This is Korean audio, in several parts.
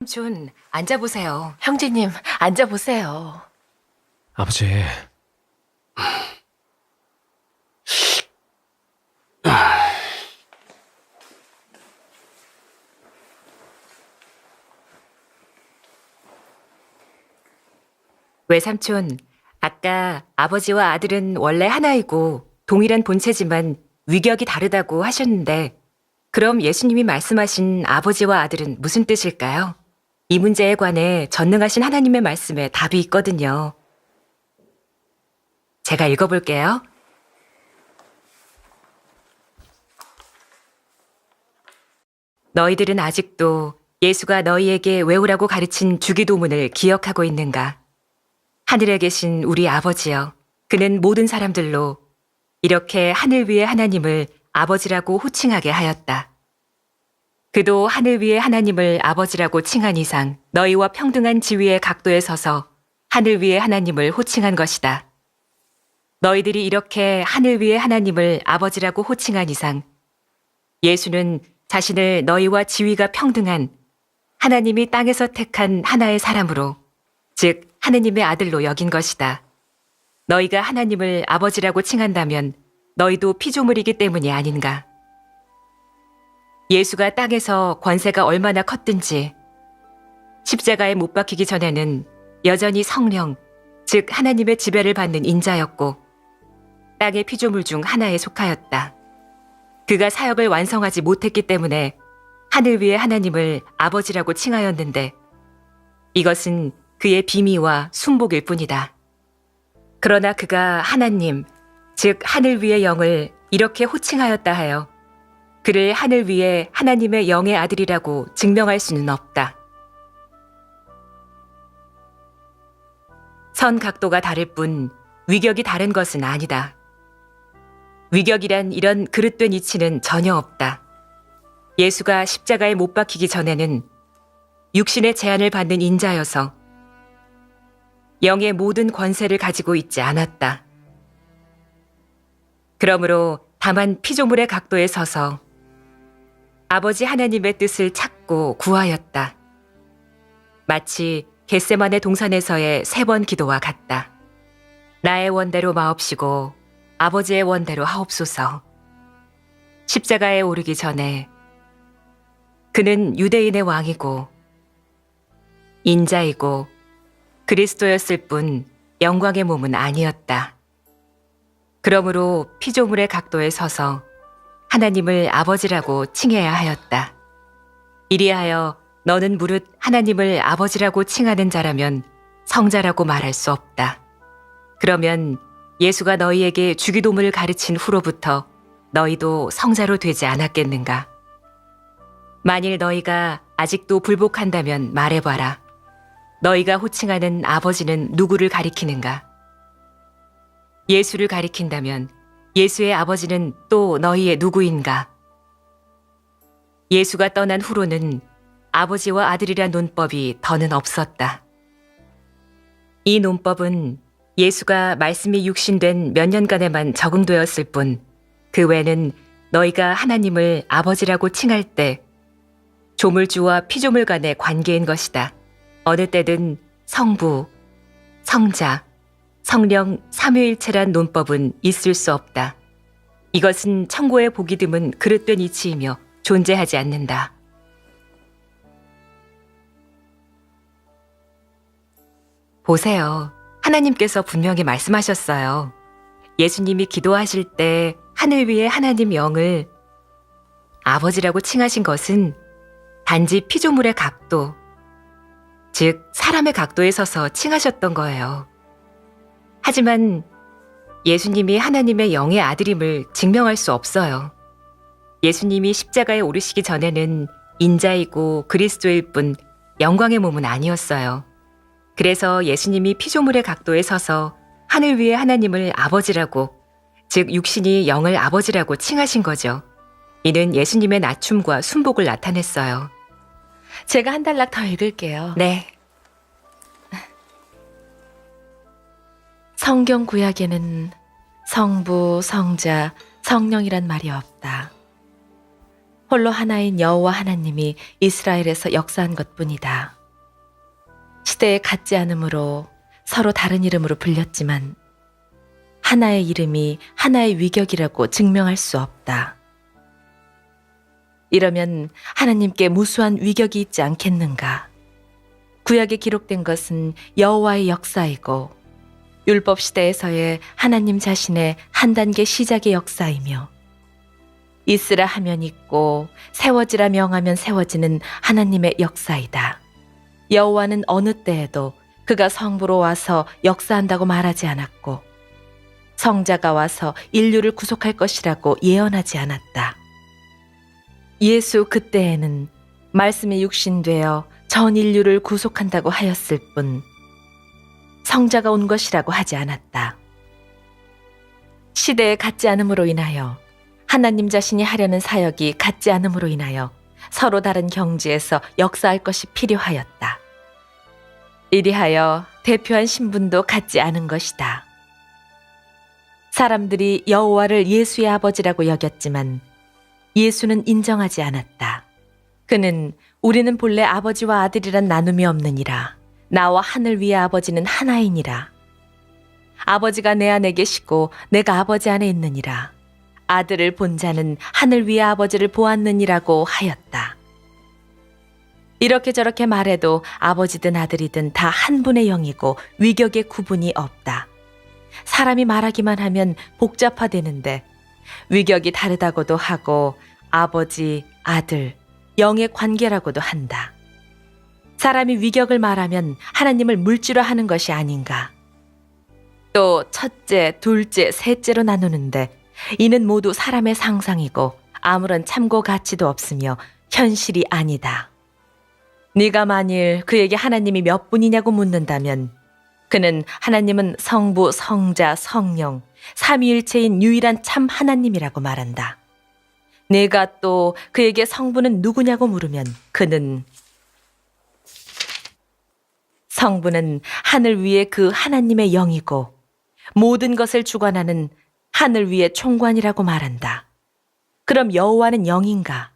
삼촌, 앉아보세요. 형제님, 앉아보세요. 아버지, 외삼촌, 아까 아버지와 아들은 원래 하나이고 동일한 본체지만 위격이 다르다고 하셨는데, 그럼 예수님이 말씀하신 아버지와 아들은 무슨 뜻일까요? 이 문제에 관해 전능하신 하나님의 말씀에 답이 있거든요. 제가 읽어볼게요. 너희들은 아직도 예수가 너희에게 외우라고 가르친 주기도문을 기억하고 있는가? 하늘에 계신 우리 아버지여, 그는 모든 사람들로 이렇게 하늘 위의 하나님을 아버지라고 호칭하게 하였다. 그도 하늘 위의 하나님을 아버지라고 칭한 이상 너희와 평등한 지위의 각도에 서서 하늘 위의 하나님을 호칭한 것이다. 너희들이 이렇게 하늘 위의 하나님을 아버지라고 호칭한 이상 예수는 자신을 너희와 지위가 평등한 하나님이 땅에서 택한 하나의 사람으로, 즉 하느님의 아들로 여긴 것이다. 너희가 하나님을 아버지라고 칭한다면 너희도 피조물이기 때문이 아닌가. 예수가 땅에서 권세가 얼마나 컸든지 십자가에 못 박히기 전에는 여전히 성령, 즉 하나님의 지배를 받는 인자였고 땅의 피조물 중 하나에 속하였다. 그가 사역을 완성하지 못했기 때문에 하늘 위의 하나님을 아버지라고 칭하였는데 이것은 그의 비미와 순복일 뿐이다. 그러나 그가 하나님, 즉 하늘 위의 영을 이렇게 호칭하였다 하여 그를 하늘 위에 하나님의 영의 아들이라고 증명할 수는 없다. 선 각도가 다를 뿐 위격이 다른 것은 아니다. 위격이란 이런 그릇된 이치는 전혀 없다. 예수가 십자가에 못 박히기 전에는 육신의 제한을 받는 인자여서 영의 모든 권세를 가지고 있지 않았다. 그러므로 다만 피조물의 각도에 서서 아버지 하나님의 뜻을 찾고 구하였다. 마치 겟세마네 동산에서의 3번 기도와 같다. 나의 원대로 마옵시고 아버지의 원대로 하옵소서. 십자가에 오르기 전에 그는 유대인의 왕이고 인자이고 그리스도였을 뿐 영광의 몸은 아니었다. 그러므로 피조물의 각도에 서서 하나님을 아버지라고 칭해야 하였다. 이리하여 너는 무릇 하나님을 아버지라고 칭하는 자라면 성자라고 말할 수 없다. 그러면 예수가 너희에게 주기도문을 가르친 후로부터 너희도 성자로 되지 않았겠는가? 만일 너희가 아직도 불복한다면 말해봐라. 너희가 호칭하는 아버지는 누구를 가리키는가? 예수를 가리킨다면 예수의 아버지는 또 너희의 누구인가? 예수가 떠난 후로는 아버지와 아들이란 논법이 더는 없었다. 이 논법은 예수가 말씀이 육신된 몇 년간에만 적응되었을 뿐 그 외는 너희가 하나님을 아버지라고 칭할 때 조물주와 피조물 간의 관계인 것이다. 어느 때든 성부, 성자, 성령 삼위일체란 논법은 있을 수 없다. 이것은 천고에 보기 드문 그릇된 이치이며 존재하지 않는다. 보세요. 하나님께서 분명히 말씀하셨어요. 예수님이 기도하실 때 하늘 위의 하나님 영을 아버지라고 칭하신 것은 단지 피조물의 각도, 즉 사람의 각도에 서서 칭하셨던 거예요. 하지만 예수님이 하나님의 영의 아들임을 증명할 수 없어요. 예수님이 십자가에 오르시기 전에는 인자이고 그리스도일 뿐 영광의 몸은 아니었어요. 그래서 예수님이 피조물의 각도에 서서 하늘 위의 하나님을 아버지라고, 즉 육신이 영을 아버지라고 칭하신 거죠. 이는 예수님의 낮춤과 순복을 나타냈어요. 제가 한 단락 더 읽을게요. 네. 성경 구약에는 성부, 성자, 성령이란 말이 없다. 홀로 하나인 여호와 하나님이 이스라엘에서 역사한 것뿐이다. 시대에 같지 않으므로 서로 다른 이름으로 불렸지만 하나의 이름이 하나의 위격이라고 증명할 수 없다. 이러면 하나님께 무수한 위격이 있지 않겠는가? 구약에 기록된 것은 여호와의 역사이고 율법 시대에서의 하나님 자신의 한 단계 시작의 역사이며 있으라 하면 있고 세워지라 명하면 세워지는 하나님의 역사이다. 여호와는 어느 때에도 그가 성부로 와서 역사한다고 말하지 않았고 성자가 와서 인류를 구속할 것이라고 예언하지 않았다. 예수 그때에는 말씀이 육신되어 전 인류를 구속한다고 하였을 뿐 성자가 온 것이라고 하지 않았다. 시대에 같지 않음으로 인하여 하나님 자신이 하려는 사역이 같지 않음으로 인하여 서로 다른 경지에서 역사할 것이 필요하였다. 이리하여 대표한 신분도 같지 않은 것이다. 사람들이 여호와를 예수의 아버지라고 여겼지만 예수는 인정하지 않았다. 그는 우리는 본래 아버지와 아들이란 나눔이 없느니라. 나와 하늘 위의 아버지는 하나이니라. 아버지가 내 안에 계시고 내가 아버지 안에 있느니라. 아들을 본 자는 하늘 위의 아버지를 보았느니라고 하였다. 이렇게 저렇게 말해도 아버지든 아들이든 다 한 분의 영이고 위격의 구분이 없다. 사람이 말하기만 하면 복잡화되는데 위격이 다르다고도 하고 아버지, 아들, 영의 관계라고도 한다. 사람이 위격을 말하면 하나님을 물질화하는 것이 아닌가. 또 첫째, 둘째, 셋째로 나누는데 이는 모두 사람의 상상이고 아무런 참고 가치도 없으며 현실이 아니다. 네가 만일 그에게 하나님이 몇 분이냐고 묻는다면 그는 하나님은 성부, 성자, 성령, 삼위일체인 유일한 참 하나님이라고 말한다. 네가 또 그에게 성부는 누구냐고 물으면 그는 성부는 하늘 위에 그 하나님의 영이고 모든 것을 주관하는 하늘 위의 총관이라고 말한다. 그럼 여호와는 영인가?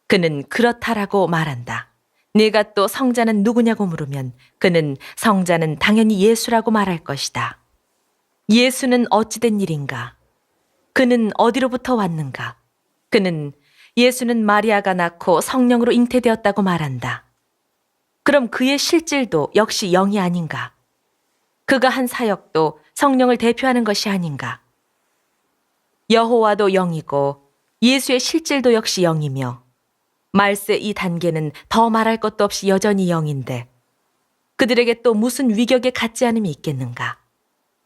그는 그렇다라고 말한다. 네가 또 성자는 누구냐고 물으면 그는 성자는 당연히 예수라고 말할 것이다. 예수는 어찌된 일인가? 그는 어디로부터 왔는가? 그는 예수는 마리아가 낳고 성령으로 잉태되었다고 말한다. 그럼 그의 실질도 역시 영이 아닌가? 그가 한 사역도 성령을 대표하는 것이 아닌가? 여호와도 영이고 예수의 실질도 역시 영이며 말세 이 단계는 더 말할 것도 없이 여전히 영인데 그들에게 또 무슨 위격에 같지 않음이 있겠는가?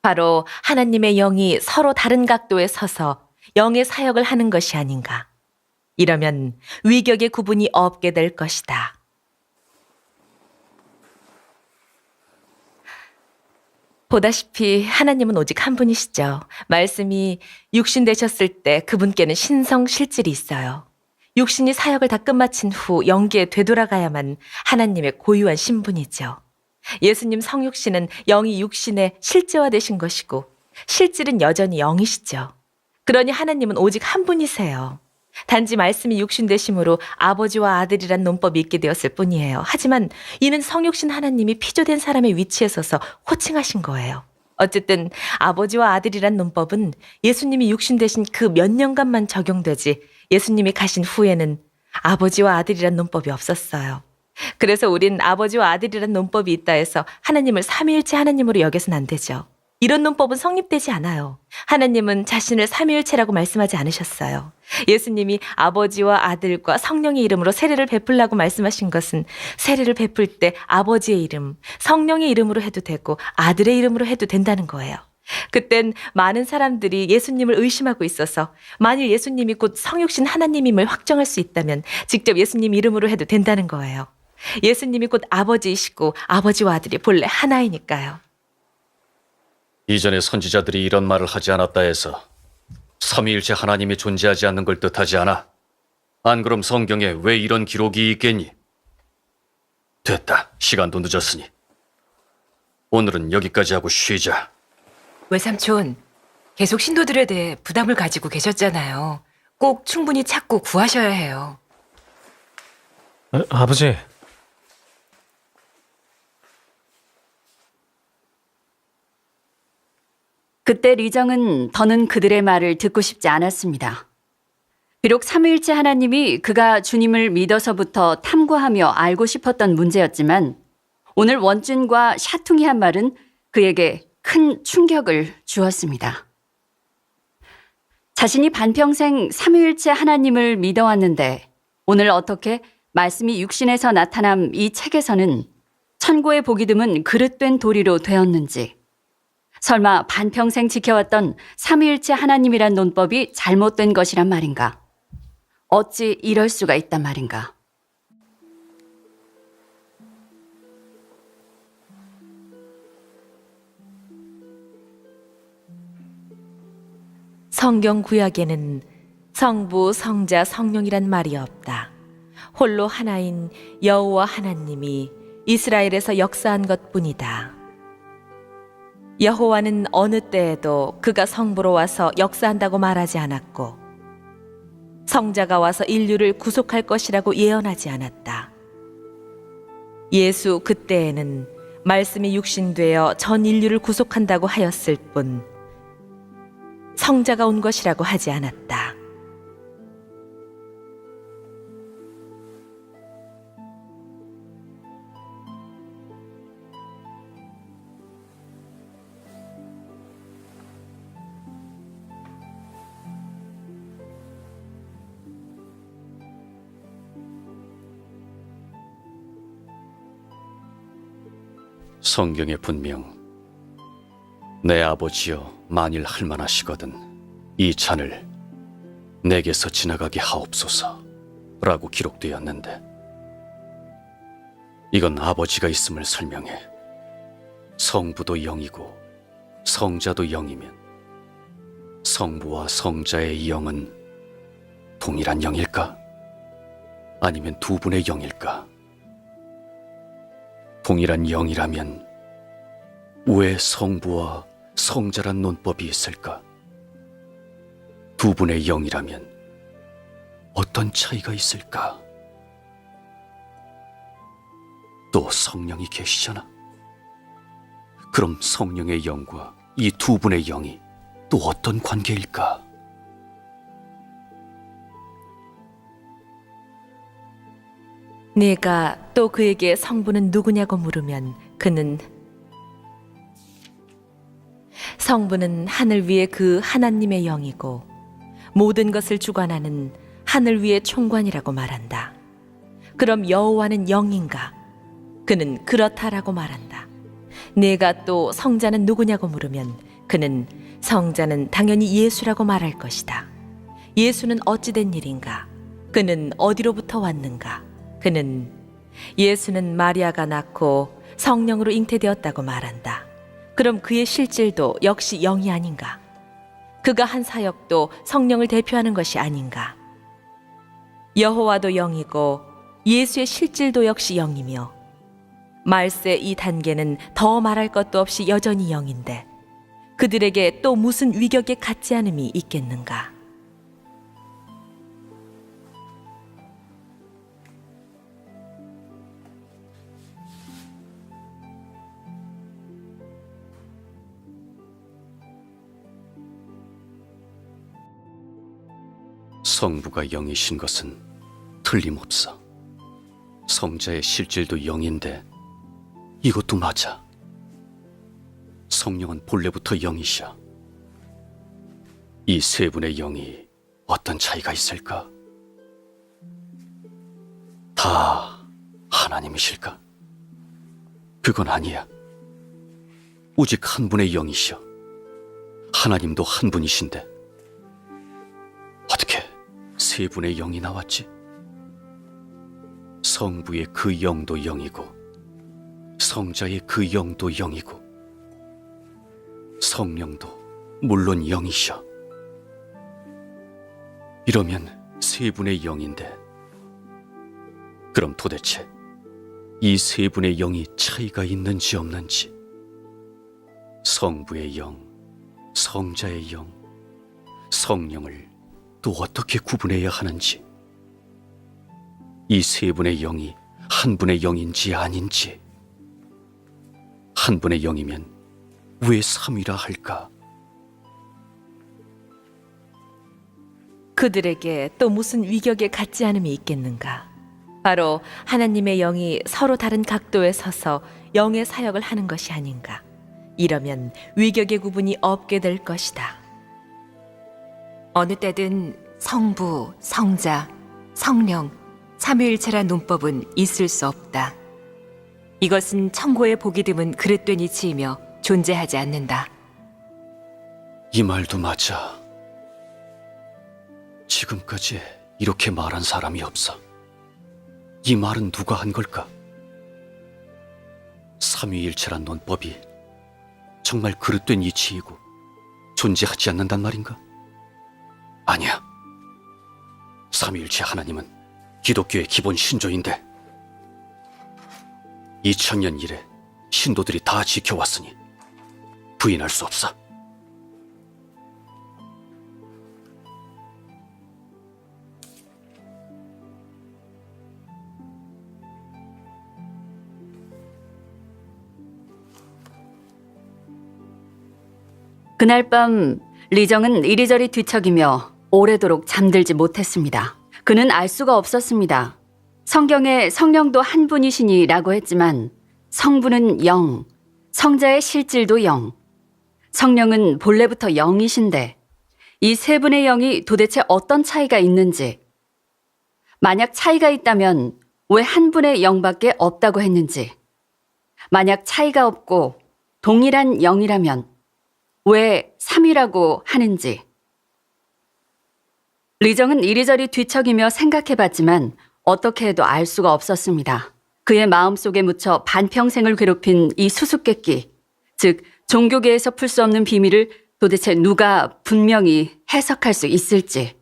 바로 하나님의 영이 서로 다른 각도에 서서 영의 사역을 하는 것이 아닌가? 이러면 위격의 구분이 없게 될 것이다. 보다시피 하나님은 오직 한 분이시죠. 말씀이 육신 되셨을 때 그분께는 신성 실질이 있어요. 육신이 사역을 다 끝마친 후 영계에 되돌아가야만 하나님의 고유한 신분이죠. 예수님 성육신은 영이 육신의 실제화되신 것이고 실질은 여전히 영이시죠. 그러니 하나님은 오직 한 분이세요. 단지 말씀이 육신 되심으로 아버지와 아들이란 논법이 있게 되었을 뿐이에요. 하지만 이는 성육신 하나님이 피조된 사람의 위치에 서서 호칭하신 거예요. 어쨌든 아버지와 아들이란 논법은 예수님이 육신 되신 그 몇 년간만 적용되지 예수님이 가신 후에는 아버지와 아들이란 논법이 없었어요. 그래서 우린 아버지와 아들이란 논법이 있다 해서 하나님을 삼위일체 하나님으로 여겨서는 안 되죠. 이런 논법은 성립되지 않아요. 하나님은 자신을 삼위일체라고 말씀하지 않으셨어요. 예수님이 아버지와 아들과 성령의 이름으로 세례를 베풀라고 말씀하신 것은 세례를 베풀 때 아버지의 이름, 성령의 이름으로 해도 되고 아들의 이름으로 해도 된다는 거예요. 그땐 많은 사람들이 예수님을 의심하고 있어서 만일 예수님이 곧 성육신 하나님임을 확정할 수 있다면 직접 예수님 이름으로 해도 된다는 거예요. 예수님이 곧 아버지이시고 아버지와 아들이 본래 하나이니까요. 이전에 선지자들이 이런 말을 하지 않았다 해서 삼위일체 하나님이 존재하지 않는 걸 뜻하지 않아. 안 그럼 성경에 왜 이런 기록이 있겠니? 됐다. 시간도 늦었으니. 오늘은 여기까지 하고 쉬자. 외삼촌, 계속 신도들에 대해 부담을 가지고 계셨잖아요. 꼭 충분히 찾고 구하셔야 해요. 아버지, 그때 리정은 더는 그들의 말을 듣고 싶지 않았습니다. 비록 삼위일체 하나님이 그가 주님을 믿어서부터 탐구하며 알고 싶었던 문제였지만 오늘 원준과 샤퉁이 한 말은 그에게 큰 충격을 주었습니다. 자신이 반평생 삼위일체 하나님을 믿어왔는데 오늘 어떻게 말씀이 육신에서 나타남 이 책에서는 천고의 보기 드문 그릇된 도리로 되었는지, 설마 반평생 지켜왔던 삼위일체 하나님이란 논법이 잘못된 것이란 말인가? 어찌 이럴 수가 있단 말인가? 성경 구약에는 성부, 성자, 성령이란 말이 없다. 홀로 하나인 여호와 하나님이 이스라엘에서 역사한 것뿐이다. 여호와는 어느 때에도 그가 성부로 와서 역사한다고 말하지 않았고 성자가 와서 인류를 구속할 것이라고 예언하지 않았다. 예수 그때에는 말씀이 육신되어 전 인류를 구속한다고 하였을 뿐 성자가 온 것이라고 하지 않았다. 성경에 분명 내 아버지여 만일 할만하시거든 이 잔을 내게서 지나가게 하옵소서 라고 기록되었는데 이건 아버지가 있음을 설명해 성부도 영이고 성자도 영이면 성부와 성자의 영은 동일한 영일까? 아니면 두 분의 영일까? 동일한 영이라면 왜 성부와 성자란 논법이 있을까? 두 분의 영이라면 어떤 차이가 있을까? 또 성령이 계시잖아. 그럼 성령의 영과 이 두 분의 영이 또 어떤 관계일까? 네가 또 그에게 성부는 누구냐고 물으면 그는 성부는 하늘 위의 그 하나님의 영이고 모든 것을 주관하는 하늘 위의 총관이라고 말한다. 그럼 여호와는 영인가? 그는 그렇다라고 말한다. 네가 또 성자는 누구냐고 물으면 그는 성자는 당연히 예수라고 말할 것이다. 예수는 어찌된 일인가? 그는 어디로부터 왔는가? 그는 예수는 마리아가 낳고 성령으로 잉태되었다고 말한다. 그럼 그의 실질도 역시 영이 아닌가? 그가 한 사역도 성령을 대표하는 것이 아닌가? 여호와도 영이고 예수의 실질도 역시 영이며 말세 이 단계는 더 말할 것도 없이 여전히 영인데 그들에게 또 무슨 위격에 같지 않음이 있겠는가? 성부가 영이신 것은 틀림없어. 성자의 실질도 영인데 이것도 맞아. 성령은 본래부터 영이셔. 이 세 분의 영이 어떤 차이가 있을까? 다 하나님이실까? 그건 아니야. 오직 한 분의 영이셔. 하나님도 한 분이신데 어떻게 세 분의 영이 나왔지? 성부의 그 영도 영이고 성자의 그 영도 영이고 성령도 물론 영이셔. 이러면 세 분의 영인데 그럼 도대체 이 세 분의 영이 차이가 있는지 없는지, 성부의 영, 성자의 영, 성령을 또 어떻게 구분해야 하는지, 이 세 분의 영이 한 분의 영인지 아닌지, 한 분의 영이면 왜 삼위라 할까? 그들에게 또 무슨 위격에 갖지 않음이 있겠는가? 바로 하나님의 영이 서로 다른 각도에 서서 영의 사역을 하는 것이 아닌가? 이러면 위격의 구분이 없게 될 것이다. 어느 때든 성부, 성자, 성령, 삼위일체란 논법은 있을 수 없다. 이것은 천고의 보기 드문 그릇된 이치이며 존재하지 않는다. 이 말도 맞아. 지금까지 이렇게 말한 사람이 없어. 이 말은 누가 한 걸까? 삼위일체란 논법이 정말 그릇된 이치이고 존재하지 않는단 말인가? 아니야. 삼위일체 하나님은 기독교의 기본 신조인데 2000년 이래 신도들이 다 지켜왔으니 부인할 수 없어. 그날 밤 리정은 이리저리 뒤척이며 오래도록 잠들지 못했습니다. 그는 알 수가 없었습니다. 성경에 성령도 한 분이시니라고 했지만 성부는 영, 성자의 실질도 영, 성령은 본래부터 영이신데 이 세 분의 영이 도대체 어떤 차이가 있는지, 만약 차이가 있다면 왜 한 분의 영밖에 없다고 했는지, 만약 차이가 없고 동일한 영이라면 왜 삼위라고 하는지. 리정은 이리저리 뒤척이며 생각해봤지만 어떻게 해도 알 수가 없었습니다. 그의 마음속에 묻혀 반평생을 괴롭힌 이 수수께끼, 즉 종교계에서 풀 수 없는 비밀을 도대체 누가 분명히 해석할 수 있을지.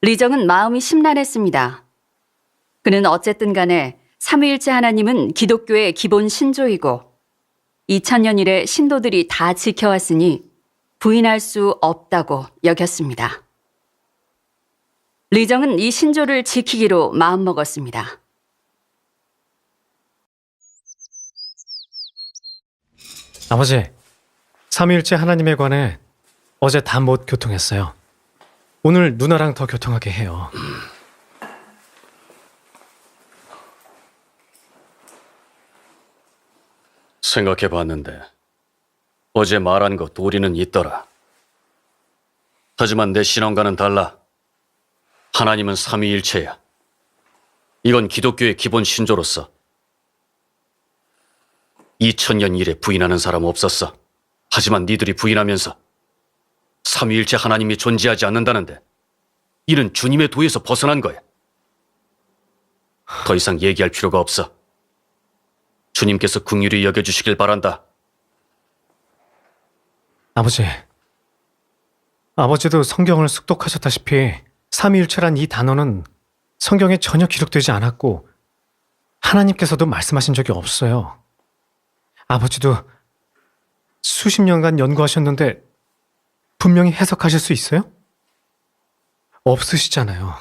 리정은 마음이 심란했습니다. 그는 어쨌든 간에 삼위일체 하나님은 기독교의 기본 신조이고 2000년 이래 신도들이 다 지켜왔으니 부인할 수 없다고 여겼습니다. 리정은 이 신조를 지키기로 마음먹었습니다. 아버지, 삼위일체 하나님에 관해 어제 다 못 교통했어요. 오늘 누나랑 더 교통하게 해요. 생각해봤는데 어제 말한 것 도리는 있더라. 하지만 내 신앙과는 달라. 하나님은 삼위일체야. 이건 기독교의 기본 신조로서 2000년 이래 부인하는 사람 없었어. 하지만 니들이 부인하면서 삼위일체 하나님이 존재하지 않는다는데 이는 주님의 도에서 벗어난 거야. 더 이상 얘기할 필요가 없어. 주님께서 긍휼히 여겨주시길 바란다. 아버지, 아버지도 성경을 숙독하셨다시피 삼위일체란 이 단어는 성경에 전혀 기록되지 않았고 하나님께서도 말씀하신 적이 없어요. 아버지도 수십 년간 연구하셨는데 분명히 해석하실 수 있어요? 없으시잖아요.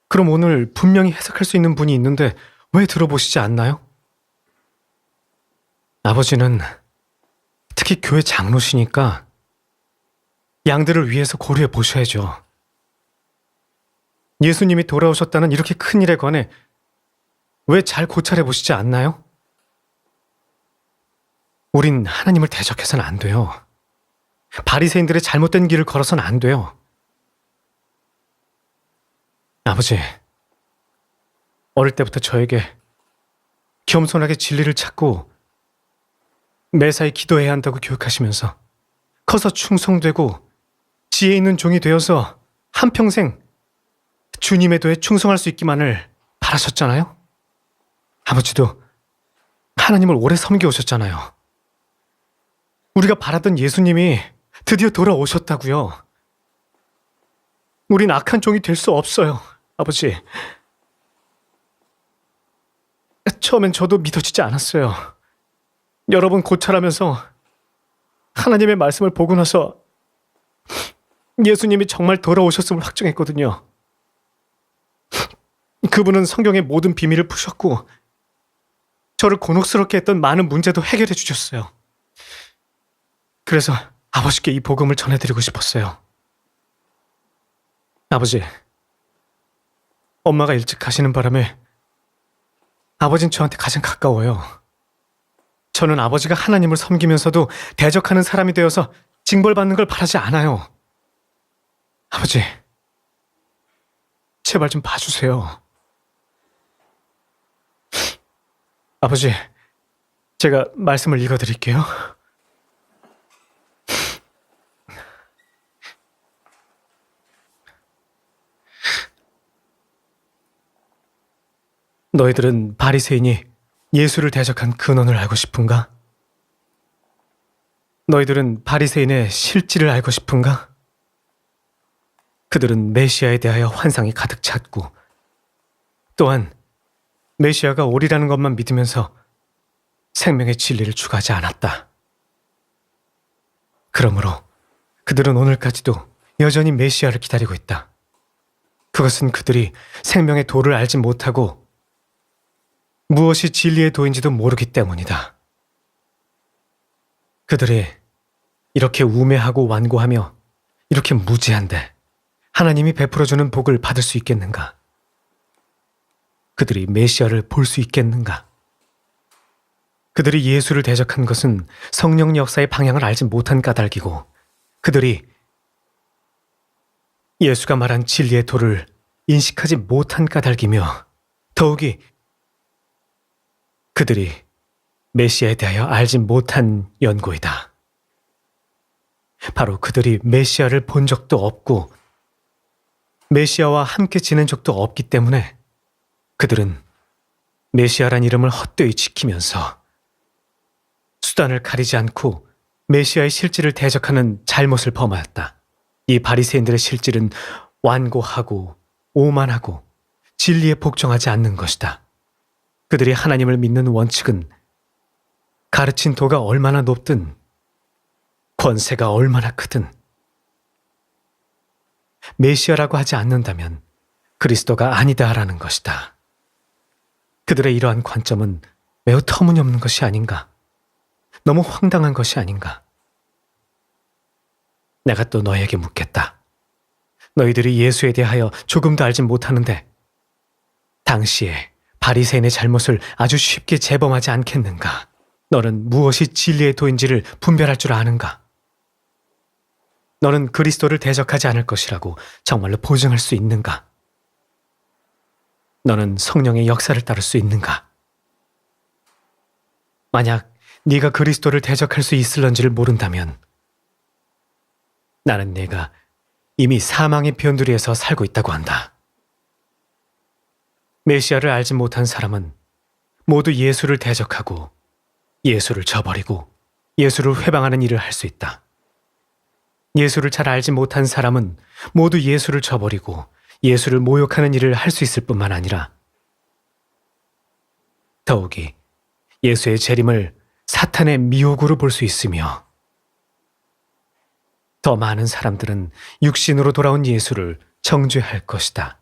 그럼 오늘 분명히 해석할 수 있는 분이 있는데 왜 들어보시지 않나요? 아버지는 특히 교회 장로시니까 양들을 위해서 고려해 보셔야죠. 예수님이 돌아오셨다는 이렇게 큰 일에 관해 왜 잘 고찰해 보시지 않나요? 우린 하나님을 대적해서는 안 돼요. 바리새인들의 잘못된 길을 걸어서는 안 돼요. 아버지, 어릴 때부터 저에게 겸손하게 진리를 찾고 매사에 기도해야 한다고 교육하시면서 커서 충성되고 지혜 있는 종이 되어서 한평생 주님의 도에 충성할 수 있기만을 바라셨잖아요. 아버지도 하나님을 오래 섬겨오셨잖아요. 우리가 바라던 예수님이 드디어 돌아오셨다고요. 우린 악한 종이 될 수 없어요, 아버지. 처음엔 저도 믿어지지 않았어요. 여러 번 고찰하면서 하나님의 말씀을 보고 나서 예수님이 정말 돌아오셨음을 확증했거든요. 그분은 성경의 모든 비밀을 푸셨고 저를 곤혹스럽게 했던 많은 문제도 해결해 주셨어요. 그래서 아버지께 이 복음을 전해드리고 싶었어요. 아버지, 엄마가 일찍 가시는 바람에 아버진 저한테 가장 가까워요. 저는 아버지가 하나님을 섬기면서도 대적하는 사람이 되어서 징벌받는 걸 바라지 않아요. 아버지, 제발 좀 봐주세요. 아버지, 제가 말씀을 읽어드릴게요. 너희들은 바리새인이 예수를 대적한 근원을 알고 싶은가? 너희들은 바리새인의 실질을 알고 싶은가? 그들은 메시아에 대하여 환상이 가득 찼고 또한 메시아가 오리라는 것만 믿으면서 생명의 진리를 추구하지 않았다. 그러므로 그들은 오늘까지도 여전히 메시아를 기다리고 있다. 그것은 그들이 생명의 도를 알지 못하고 무엇이 진리의 도인지도 모르기 때문이다. 그들이 이렇게 우매하고 완고하며 이렇게 무지한데 하나님이 베풀어주는 복을 받을 수 있겠는가? 그들이 메시아를 볼 수 있겠는가? 그들이 예수를 대적한 것은 성령 역사의 방향을 알지 못한 까닭이고 그들이 예수가 말한 진리의 도를 인식하지 못한 까닭이며 더욱이 그들이 메시아에 대하여 알지 못한 연고이다. 바로 그들이 메시아를 본 적도 없고 메시아와 함께 지낸 적도 없기 때문에 그들은 메시아란 이름을 헛되이 지키면서 수단을 가리지 않고 메시아의 실질을 대적하는 잘못을 범하였다. 이 바리새인들의 실질은 완고하고 오만하고 진리에 복종하지 않는 것이다. 그들이 하나님을 믿는 원칙은 가르친 도가 얼마나 높든 권세가 얼마나 크든 메시아라고 하지 않는다면 그리스도가 아니다라는 것이다. 그들의 이러한 관점은 매우 터무니없는 것이 아닌가? 너무 황당한 것이 아닌가? 내가 또 너희에게 묻겠다. 너희들이 예수에 대하여 조금도 알지 못하는데 당시에 바리새인의 잘못을 아주 쉽게 재범하지 않겠는가? 너는 무엇이 진리의 도인지를 분별할 줄 아는가? 너는 그리스도를 대적하지 않을 것이라고 정말로 보증할 수 있는가? 너는 성령의 역사를 따를 수 있는가? 만약 네가 그리스도를 대적할 수 있을런지를 모른다면 나는 네가 이미 사망의 변두리에서 살고 있다고 한다. 메시아를 알지 못한 사람은 모두 예수를 대적하고 예수를 저버리고 예수를 회방하는 일을 할 수 있다. 예수를 잘 알지 못한 사람은 모두 예수를 저버리고 예수를 모욕하는 일을 할 수 있을 뿐만 아니라 더욱이 예수의 재림을 사탄의 미혹으로 볼 수 있으며 더 많은 사람들은 육신으로 돌아온 예수를 정죄할 것이다.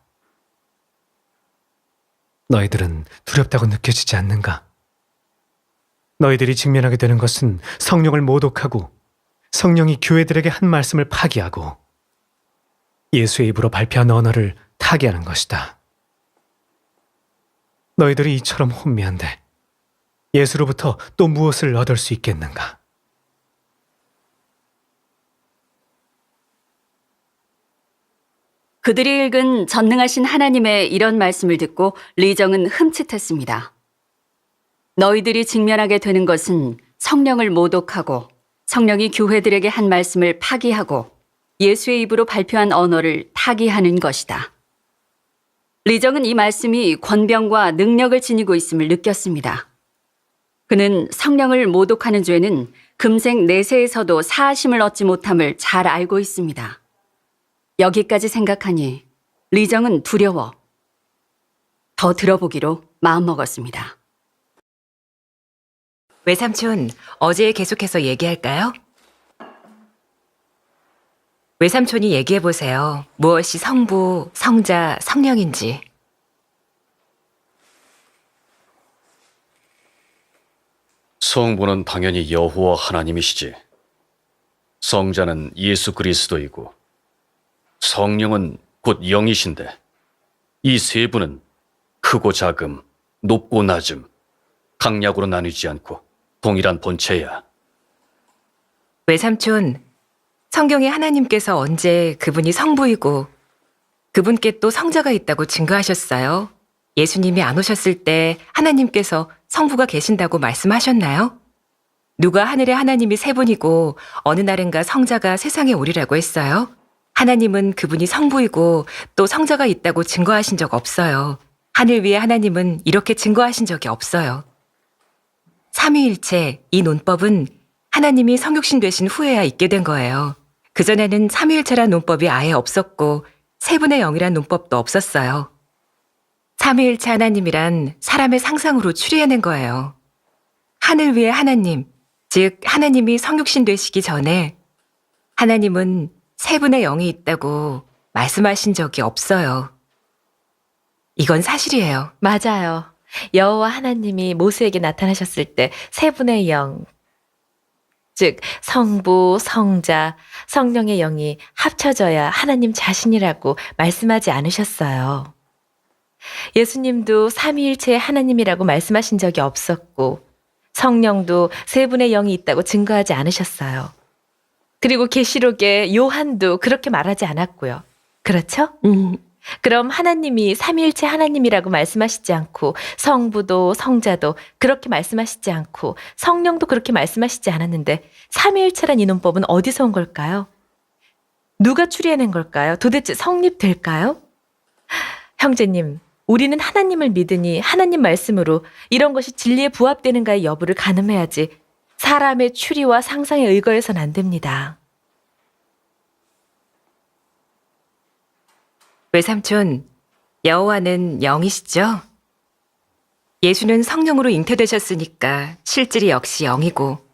너희들은 두렵다고 느껴지지 않는가? 너희들이 직면하게 되는 것은 성령을 모독하고 성령이 교회들에게 한 말씀을 파기하고 예수의 입으로 발표한 언어를 타개하는 것이다. 너희들이 이처럼 혼미한데 예수로부터 또 무엇을 얻을 수 있겠는가? 그들이 읽은 전능하신 하나님의 이런 말씀을 듣고 리정은 흠칫했습니다. 너희들이 직면하게 되는 것은 성령을 모독하고 성령이 교회들에게 한 말씀을 파기하고 예수의 입으로 발표한 언어를 타기하는 것이다. 리정은 이 말씀이 권병과 능력을 지니고 있음을 느꼈습니다. 그는 성령을 모독하는 죄는 금생 내세에서도 사하심을 얻지 못함을 잘 알고 있습니다. 여기까지 생각하니 리정은 두려워 더 들어보기로 마음먹었습니다. 외삼촌, 어제 계속해서 얘기할까요? 외삼촌이 얘기해 보세요. 무엇이 성부, 성자, 성령인지. 성부는 당연히 여호와 하나님이시지. 성자는 예수 그리스도이고 성령은 곧 영이신데 이 세 분은 크고 작음, 높고 낮음, 강약으로 나뉘지 않고 동일한 본체야. 외삼촌, 성경에 하나님께서 언제 그분이 성부이고 그분께 또 성자가 있다고 증거하셨어요? 예수님이 안 오셨을 때 하나님께서 성부가 계신다고 말씀하셨나요? 누가 하늘의 하나님이 세 분이고 어느 날인가 성자가 세상에 오리라고 했어요? 하나님은 그분이 성부이고 또 성자가 있다고 증거하신 적 없어요. 하늘 위의 하나님은 이렇게 증거하신 적이 없어요. 삼위일체, 이 논법은 하나님이 성육신 되신 후에야 있게 된 거예요. 그전에는 삼위일체란 논법이 아예 없었고 세 분의 영이란 논법도 없었어요. 삼위일체 하나님이란 사람의 상상으로 추리해낸 거예요. 하늘 위의 하나님, 즉 하나님이 성육신 되시기 전에 하나님은 세 분의 영이 있다고 말씀하신 적이 없어요. 이건 사실이에요. 맞아요. 여호와 하나님이 모세에게 나타나셨을 때 세 분의 영, 즉 성부, 성자, 성령의 영이 합쳐져야 하나님 자신이라고 말씀하지 않으셨어요. 예수님도 삼위일체의 하나님이라고 말씀하신 적이 없었고 성령도 세 분의 영이 있다고 증거하지 않으셨어요. 그리고 계시록에 요한도 그렇게 말하지 않았고요. 그렇죠? 그럼 하나님이 삼위일체 하나님이라고 말씀하시지 않고 성부도 성자도 그렇게 말씀하시지 않고 성령도 그렇게 말씀하시지 않았는데 삼위일체란 이 논법은 어디서 온 걸까요? 누가 추리해낸 걸까요? 도대체 성립될까요? 형제님, 우리는 하나님을 믿으니 하나님 말씀으로 이런 것이 진리에 부합되는가의 여부를 가늠해야지 사람의 추리와 상상에 의거해서는 안 됩니다. 외삼촌, 여호와는 영이시죠? 예수는 성령으로 잉태되셨으니까 실질이 역시 영이고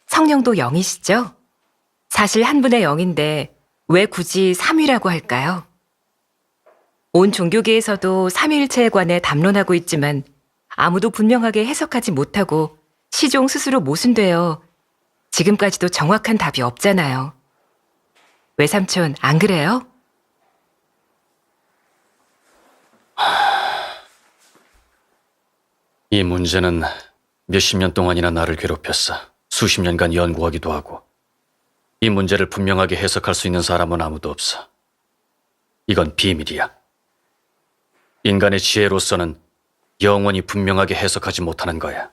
성령도 영이시죠? 사실 한 분의 영인데 왜 굳이 삼위라고 할까요? 온 종교계에서도 삼위일체에 관해 담론하고 있지만 아무도 분명하게 해석하지 못하고 시종 스스로 모순되어 지금까지도 정확한 답이 없잖아요. 외삼촌, 안 그래요? 이 문제는 몇십 년 동안이나 나를 괴롭혔어. 수십 년간 연구하기도 하고. 이 문제를 분명하게 해석할 수 있는 사람은 아무도 없어. 이건 비밀이야. 인간의 지혜로서는 영원히 분명하게 해석하지 못하는 거야.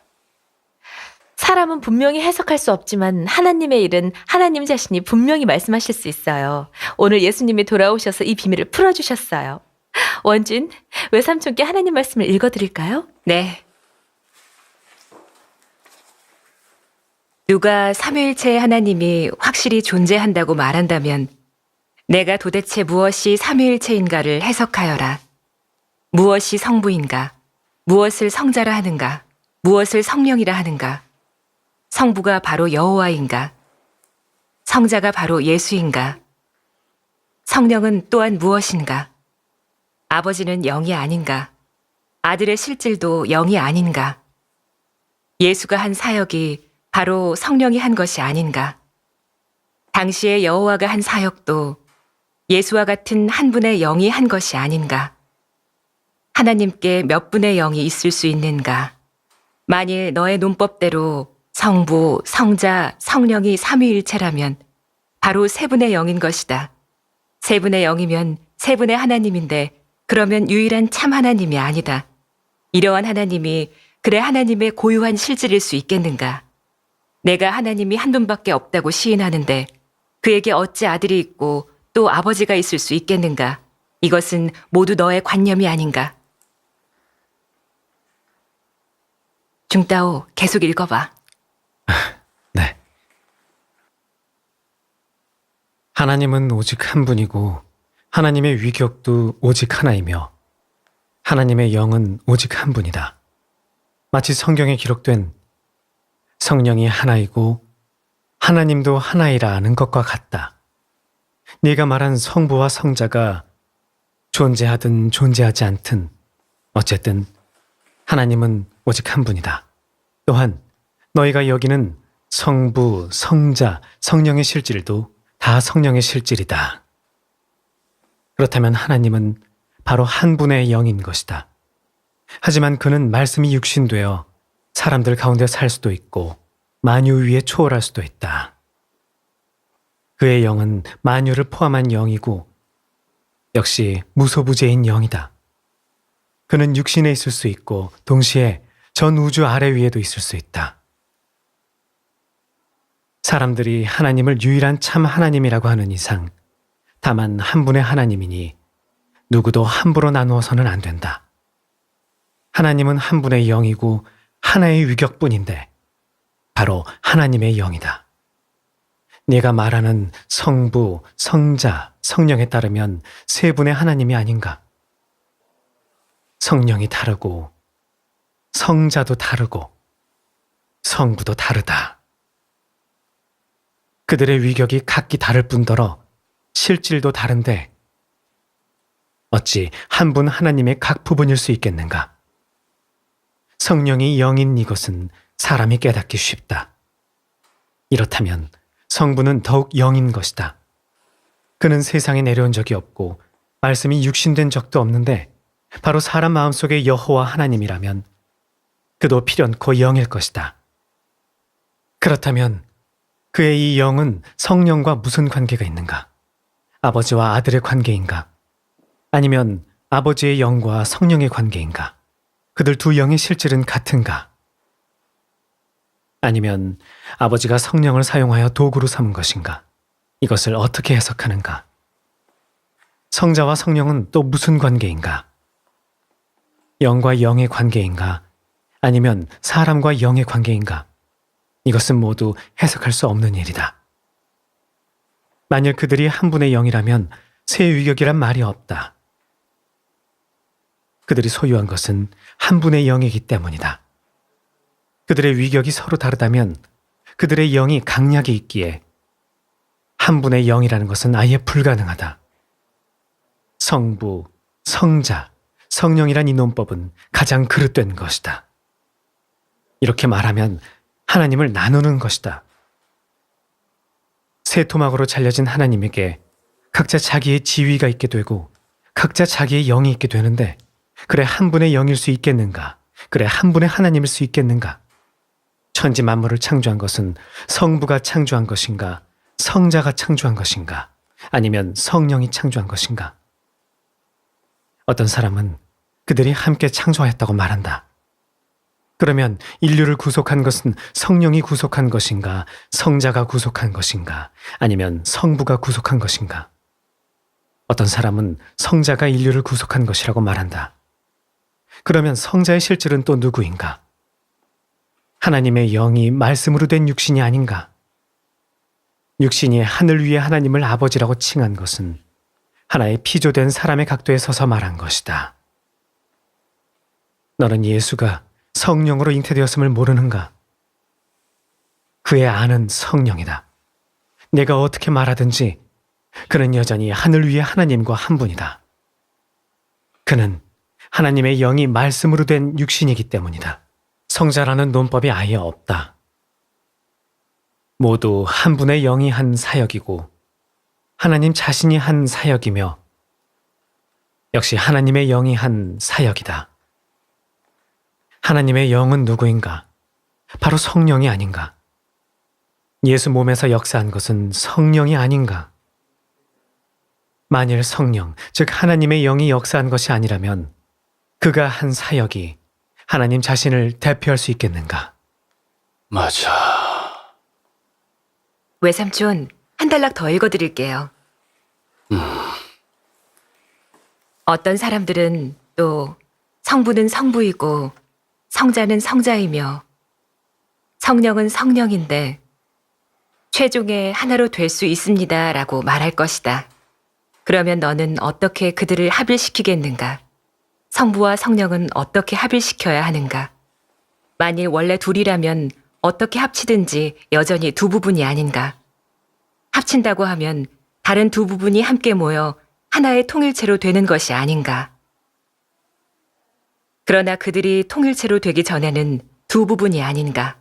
사람은 분명히 해석할 수 없지만 하나님의 일은 하나님 자신이 분명히 말씀하실 수 있어요. 오늘 예수님이 돌아오셔서 이 비밀을 풀어주셨어요. 원진, 외삼촌께 하나님 말씀을 읽어드릴까요? 네. 누가 삼위일체의 하나님이 확실히 존재한다고 말한다면 내가 도대체 무엇이 삼위일체인가를 해석하여라. 무엇이 성부인가? 무엇을 성자라 하는가? 무엇을 성령이라 하는가? 성부가 바로 여호와인가? 성자가 바로 예수인가? 성령은 또한 무엇인가? 아버지는 영이 아닌가? 아들의 실질도 영이 아닌가? 예수가 한 사역이 바로 성령이 한 것이 아닌가? 당시에 여호와가 한 사역도 예수와 같은 한 분의 영이 한 것이 아닌가? 하나님께 몇 분의 영이 있을 수 있는가? 만일 너의 논법대로 성부, 성자, 성령이 삼위일체라면 바로 세 분의 영인 것이다. 세 분의 영이면 세 분의 하나님인데 그러면 유일한 참 하나님이 아니다. 이러한 하나님이 그래 하나님의 고유한 실질일 수 있겠는가? 내가 하나님이 한 분밖에 없다고 시인하는데 그에게 어찌 아들이 있고 또 아버지가 있을 수 있겠는가? 이것은 모두 너의 관념이 아닌가? 중따오, 계속 읽어봐. 네. 하나님은 오직 한 분이고 하나님의 위격도 오직 하나이며 하나님의 영은 오직 한 분이다. 마치 성경에 기록된 성령이 하나이고 하나님도 하나이라 하는 것과 같다. 네가 말한 성부와 성자가 존재하든 존재하지 않든 어쨌든 하나님은 오직 한 분이다. 또한 너희가 여기는 성부, 성자, 성령의 실질도 다 성령의 실질이다. 그렇다면 하나님은 바로 한 분의 영인 것이다. 하지만 그는 말씀이 육신되어 사람들 가운데 살 수도 있고 만유 위에 초월할 수도 있다. 그의 영은 만유를 포함한 영이고 역시 무소부재인 영이다. 그는 육신에 있을 수 있고 동시에 전 우주 아래 위에도 있을 수 있다. 사람들이 하나님을 유일한 참 하나님이라고 하는 이상 다만 한 분의 하나님이니 누구도 함부로 나누어서는 안 된다. 하나님은 한 분의 영이고 하나의 위격뿐인데 바로 하나님의 영이다. 네가 말하는 성부, 성자, 성령에 따르면 세 분의 하나님이 아닌가? 성령이 다르고 성자도 다르고 성부도 다르다. 그들의 위격이 각기 다를 뿐더러 실질도 다른데 어찌 한 분 하나님의 각 부분일 수 있겠는가? 성령이 영인 이것은 사람이 깨닫기 쉽다. 이렇다면 성부는 더욱 영인 것이다. 그는 세상에 내려온 적이 없고 말씀이 육신된 적도 없는데 바로 사람 마음속의 여호와 하나님이라면 그도 필연코 영일 것이다. 그렇다면 그의 이 영은 성령과 무슨 관계가 있는가? 아버지와 아들의 관계인가? 아니면 아버지의 영과 성령의 관계인가? 그들 두 영의 실질은 같은가? 아니면 아버지가 성령을 사용하여 도구로 삼은 것인가? 이것을 어떻게 해석하는가? 성자와 성령은 또 무슨 관계인가? 영과 영의 관계인가? 아니면 사람과 영의 관계인가? 이것은 모두 해석할 수 없는 일이다. 만일 그들이 한 분의 영이라면 세 위격이란 말이 없다. 그들이 소유한 것은 한 분의 영이기 때문이다. 그들의 위격이 서로 다르다면 그들의 영이 강약이 있기에 한 분의 영이라는 것은 아예 불가능하다. 성부, 성자, 성령이란 이 논법은 가장 그릇된 것이다. 이렇게 말하면 하나님을 나누는 것이다. 세 토막으로 잘려진 하나님에게 각자 자기의 지위가 있게 되고 각자 자기의 영이 있게 되는데 그래 한 분의 영일 수 있겠는가? 그래 한 분의 하나님일 수 있겠는가? 천지 만물을 창조한 것은 성부가 창조한 것인가? 성자가 창조한 것인가? 아니면 성령이 창조한 것인가? 어떤 사람은 그들이 함께 창조하였다고 말한다. 그러면 인류를 구속한 것은 성령이 구속한 것인가? 성자가 구속한 것인가? 아니면 성부가 구속한 것인가? 어떤 사람은 성자가 인류를 구속한 것이라고 말한다. 그러면 성자의 실질은 또 누구인가? 하나님의 영이 말씀으로 된 육신이 아닌가? 육신이 하늘 위의 하나님을 아버지라고 칭한 것은 하나의 피조된 사람의 각도에 서서 말한 것이다. 너는 예수가 성령으로 잉태되었음을 모르는가? 그의 아는 성령이다. 내가 어떻게 말하든지 그는 여전히 하늘 위의 하나님과 한 분이다. 그는 하나님의 영이 말씀으로 된 육신이기 때문이다. 성자라는 논법이 아예 없다. 모두 한 분의 영이 한 사역이고 하나님 자신이 한 사역이며 역시 하나님의 영이 한 사역이다. 하나님의 영은 누구인가? 바로 성령이 아닌가? 예수 몸에서 역사한 것은 성령이 아닌가? 만일 성령, 즉 하나님의 영이 역사한 것이 아니라면 그가 한 사역이 하나님 자신을 대표할 수 있겠는가? 맞아. 외삼촌, 한 단락 더 읽어드릴게요. 어떤 사람들은 또 성부는 성부이고 성자는 성자이며 성령은 성령인데 최종에 하나로 될 수 있습니다 라고 말할 것이다. 그러면 너는 어떻게 그들을 합일시키겠는가? 성부와 성령은 어떻게 합일시켜야 하는가? 만일 원래 둘이라면 어떻게 합치든지 여전히 두 부분이 아닌가? 합친다고 하면 다른 두 부분이 함께 모여 하나의 통일체로 되는 것이 아닌가. 그러나 그들이 통일체로 되기 전에는 두 부분이 아닌가.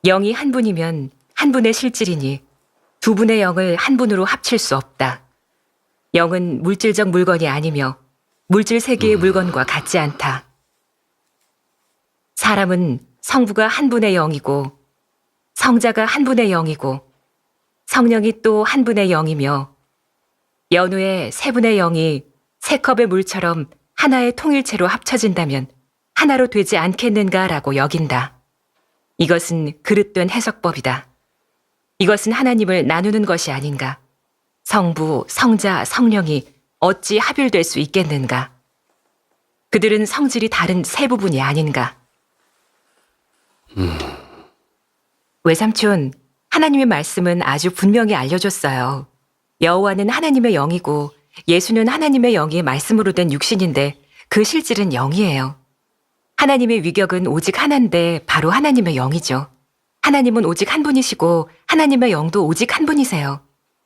영이 한 분이면 한 분의 실질이니 두 분의 영을 한 분으로 합칠 수 없다. 영은 물질적 물건이 아니며 물질 세계의 물건과 같지 않다. 사람은 성부가 한 분의 영이고 성자가 한 분의 영이고 성령이 또 한 분의 영이며 연후에 세 분의 영이 세 컵의 물처럼 하나의 통일체로 합쳐진다면 하나로 되지 않겠는가라고 여긴다. 이것은 그릇된 해석법이다. 이것은 하나님을 나누는 것이 아닌가. 성부, 성자, 성령이 어찌 합일될 수 있겠는가. 그들은 성질이 다른 세 부분이 아닌가. 외삼촌, 하나님의 말씀은 아주 분명히 알려줬어요. 여호와는 하나님의 영이고 예수는 하나님의 영이 말씀으로 된 육신인데 그 실질은 영이에요. 하나님의 위격은 오직 하나인데 바로 하나님의 영이죠. 하나님은 오직 한 분이시고 하나님의 영도 오직 한 분이세요.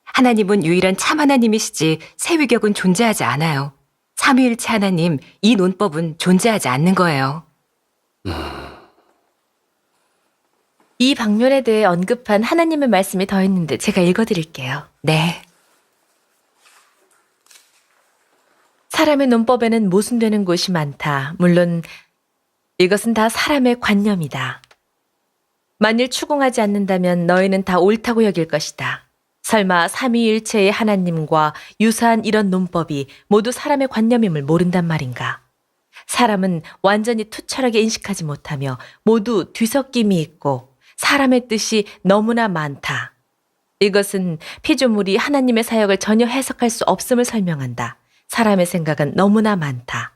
하나님은 유일한 참 하나님이시지 새 위격은 존재하지 않아요. 삼위일체 하나님, 이 논법은 존재하지 않는 거예요. 이 방면에 대해 언급한 하나님의 말씀이 더 있는데 제가 읽어드릴게요. 네. 사람의 논법에는 모순되는 곳이 많다. 물론 이것은 다 사람의 관념이다. 만일 추궁하지 않는다면 너희는 다 옳다고 여길 것이다. 설마 삼위일체의 하나님과 유사한 이런 논법이 모두 사람의 관념임을 모른단 말인가? 사람은 완전히 투철하게 인식하지 못하며 모두 뒤섞임이 있고 사람의 뜻이 너무나 많다. 이것은 피조물이 하나님의 사역을 전혀 해석할 수 없음을 설명한다. 사람의 생각은 너무나 많다.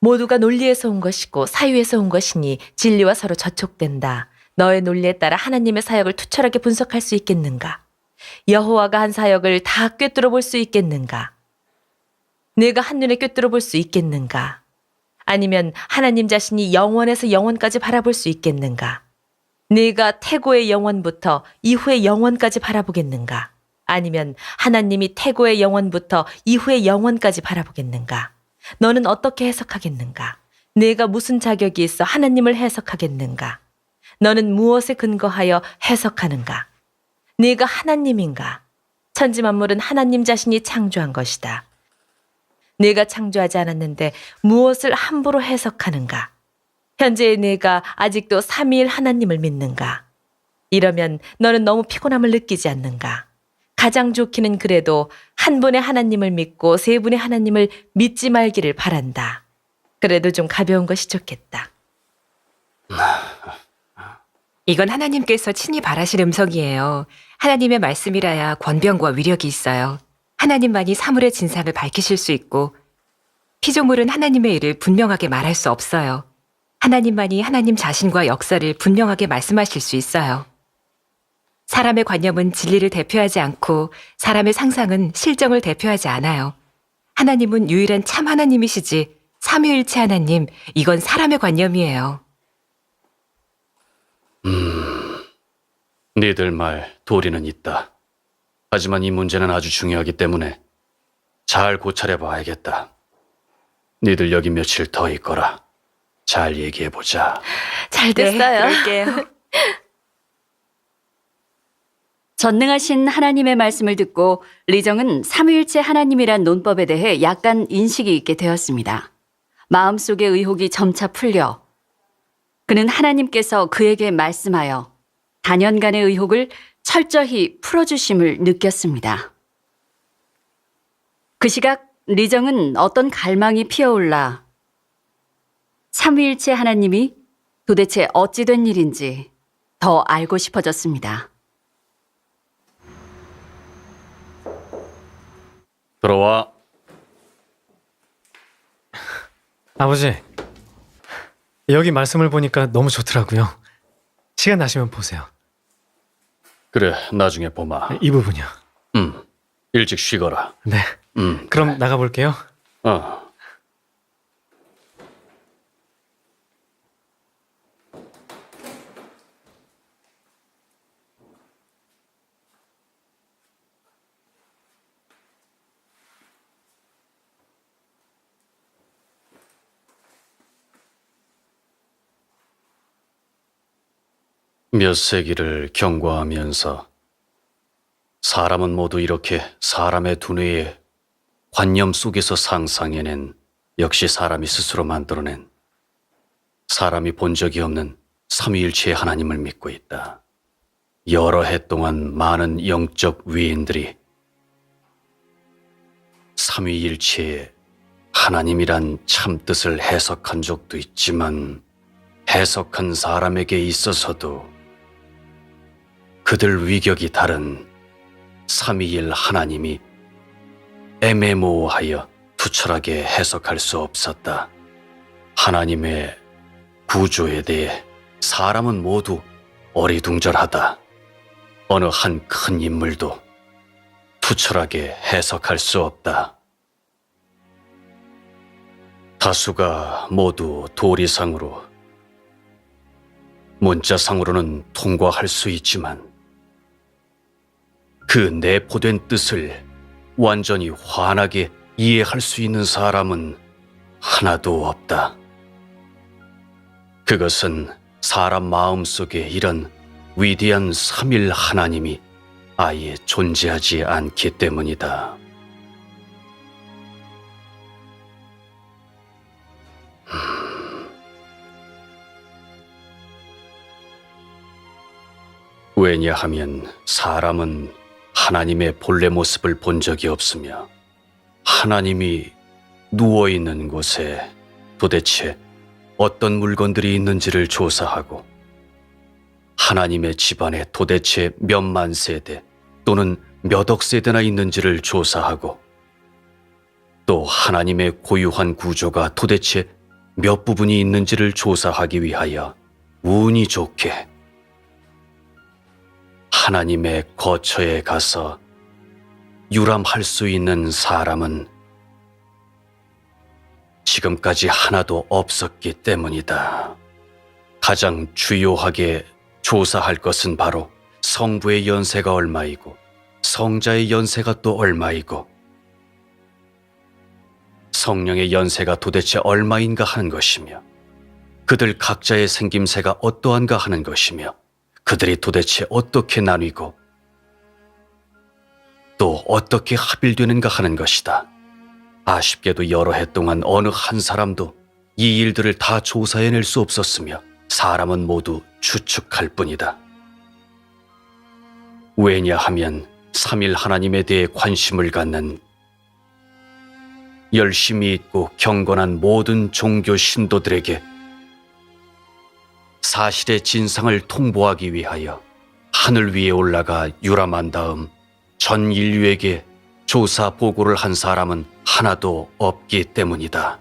모두가 논리에서 온 것이고 사유에서 온 것이니 진리와 서로 저촉된다. 너의 논리에 따라 하나님의 사역을 투철하게 분석할 수 있겠는가? 여호와가 한 사역을 다 꿰뚫어 볼 수 있겠는가? 내가 한눈에 꿰뚫어 볼 수 있겠는가? 아니면 하나님 자신이 영원에서 영원까지 바라볼 수 있겠는가? 네가 태고의 영원부터 이후의 영원까지 바라보겠는가? 아니면 하나님이 태고의 영원부터 이후의 영원까지 바라보겠는가? 너는 어떻게 해석하겠는가? 네가 무슨 자격이 있어 하나님을 해석하겠는가? 너는 무엇에 근거하여 해석하는가? 네가 하나님인가? 천지만물은 하나님 자신이 창조한 것이다. 네가 창조하지 않았는데 무엇을 함부로 해석하는가? 현재의 네가 아직도 삼위일 하나님을 믿는가? 이러면 너는 너무 피곤함을 느끼지 않는가? 가장 좋기는 그래도 한 분의 하나님을 믿고 세 분의 하나님을 믿지 말기를 바란다. 그래도 좀 가벼운 것이 좋겠다. 이건 하나님께서 친히 바라실 음성이에요. 하나님의 말씀이라야 권변과 위력이 있어요. 하나님만이 사물의 진상을 밝히실 수 있고 피조물은 하나님의 일을 분명하게 말할 수 없어요. 하나님만이 하나님 자신과 역사를 분명하게 말씀하실 수 있어요. 사람의 관념은 진리를 대표하지 않고 사람의 상상은 실정을 대표하지 않아요. 하나님은 유일한 참 하나님이시지 삼위일체 하나님, 이건 사람의 관념이에요. 니들 말 도리는 있다. 하지만 이 문제는 아주 중요하기 때문에 잘 고찰해 봐야겠다. 니들 여기 며칠 더 있거라. 잘 얘기해보자. 잘 됐어요. 그럴게요. 전능하신 하나님의 말씀을 듣고 리정은 삼위일체 하나님이란 논법에 대해 약간 인식이 있게 되었습니다. 마음속의 의혹이 점차 풀려 그는 하나님께서 그에게 말씀하여 단연간의 의혹을 철저히 풀어주심을 느꼈습니다. 그 시각 리정은 어떤 갈망이 피어올라 삼위일체 하나님이 도대체 어찌 된 일인지 더 알고 싶어졌습니다. 들어와. 아버지, 여기 말씀을 보니까 너무 좋더라고요. 시간 나시면 보세요. 그래, 나중에 보마. 이 부분이요. 일찍 쉬거라. 네. 그럼 나가볼게요. 어. 몇 세기를 경과하면서 사람은 모두 이렇게 사람의 두뇌의 관념 속에서 상상해낸, 역시 사람이 스스로 만들어낸, 사람이 본 적이 없는 삼위일체의 하나님을 믿고 있다. 여러 해 동안 많은 영적 위인들이 삼위일체의 하나님이란 참뜻을 해석한 적도 있지만, 해석한 사람에게 있어서도 그들 위격이 다른 삼위일 하나님이 애매모호하여 투철하게 해석할 수 없었다. 하나님의 구조에 대해 사람은 모두 어리둥절하다. 어느 한 큰 인물도 투철하게 해석할 수 없다. 다수가 모두 도리상으로, 문자상으로는 통과할 수 있지만 그 내포된 뜻을 완전히 환하게 이해할 수 있는 사람은 하나도 없다. 그것은 사람 마음속에 이런 위대한 삼일 하나님이 아예 존재하지 않기 때문이다. 왜냐하면 사람은 하나님의 본래 모습을 본 적이 없으며, 하나님이 누워있는 곳에 도대체 어떤 물건들이 있는지를 조사하고, 하나님의 집안에 도대체 몇만 세대 또는 몇억 세대나 있는지를 조사하고, 또 하나님의 고유한 구조가 도대체 몇 부분이 있는지를 조사하기 위하여 운이 좋게 하나님의 거처에 가서 유람할 수 있는 사람은 지금까지 하나도 없었기 때문이다. 가장 주요하게 조사할 것은 바로 성부의 연세가 얼마이고 성자의 연세가 또 얼마이고 성령의 연세가 도대체 얼마인가 하는 것이며, 그들 각자의 생김새가 어떠한가 하는 것이며, 그들이 도대체 어떻게 나뉘고 또 어떻게 합일되는가 하는 것이다. 아쉽게도 여러 해 동안 어느 한 사람도 이 일들을 다 조사해낼 수 없었으며, 사람은 모두 추측할 뿐이다. 왜냐하면 삼일 하나님에 대해 관심을 갖는 열심히 있고 경건한 모든 종교 신도들에게 사실의 진상을 통보하기 위하여 하늘 위에 올라가 유람한 다음 전 인류에게 조사 보고를 한 사람은 하나도 없기 때문이다.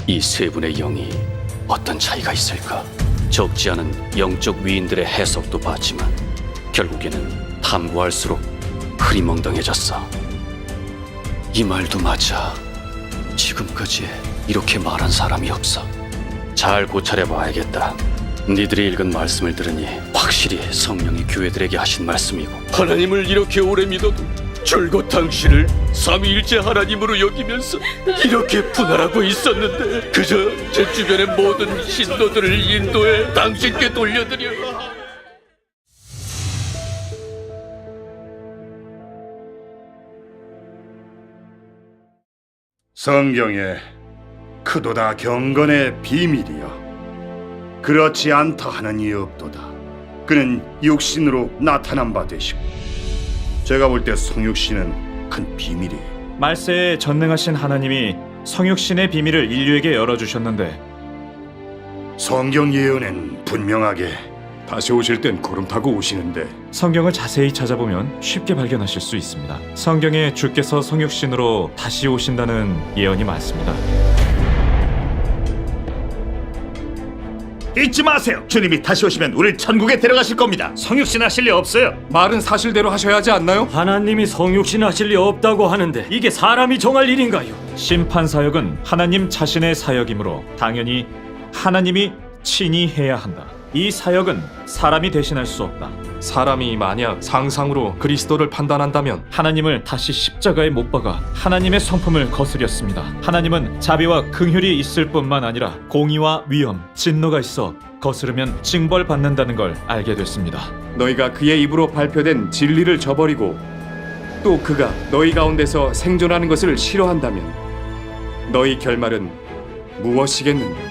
이 세 분의 영이 어떤 차이가 있을까? 적지 않은 영적 위인들의 해석도 봤지만 결국에는 탐구할수록 흐리멍덩해졌어. 이 말도 맞아. 지금까지 이렇게 말한 사람이 없어. 잘 고찰해봐야겠다. 니들이 읽은 말씀을 들으니 확실히 성령이 교회들에게 하신 말씀이고, 하나님을 이렇게 오래 믿어도 줄곧 당신을 삼위일체 하나님으로 여기면서 이렇게 분할하고 있었는데, 그저 제 주변의 모든 신도들을 인도해 당신께 돌려드려. 성경에 크도다 경건의 비밀이여 그렇지 않다 하는 이 없도다. 그는 육신으로 나타난 바 되시고, 제가 볼 때 성육신은 큰 비밀이에요. 말세에 전능하신 하나님이 성육신의 비밀을 인류에게 열어주셨는데, 성경 예언엔 분명하게 다시 오실 땐 구름 타고 오시는데, 성경을 자세히 찾아보면 쉽게 발견하실 수 있습니다. 성경에 주께서 성육신으로 다시 오신다는 예언이 많습니다. 잊지 마세요. 주님이 다시 오시면 우리를 천국에 데려가실 겁니다. 성육신 하실 리 없어요. 말은 사실대로 하셔야 하지 않나요? 하나님이 성육신 하실 리 없다고 하는데 이게 사람이 정할 일인가요? 심판 사역은 하나님 자신의 사역이므로 당연히 하나님이 친히 해야 한다. 이 사역은 사람이 대신할 수 없다. 사람이 만약 상상으로 그리스도를 판단한다면 하나님을 다시 십자가에 못 박아 하나님의 성품을 거스렸습니다. 하나님은 자비와 긍휼이 있을 뿐만 아니라 공의와 위엄, 진노가 있어 거스르면 징벌받는다는 걸 알게 됐습니다. 너희가 그의 입으로 발표된 진리를 저버리고 또 그가 너희 가운데서 생존하는 것을 싫어한다면 너희 결말은 무엇이겠느냐?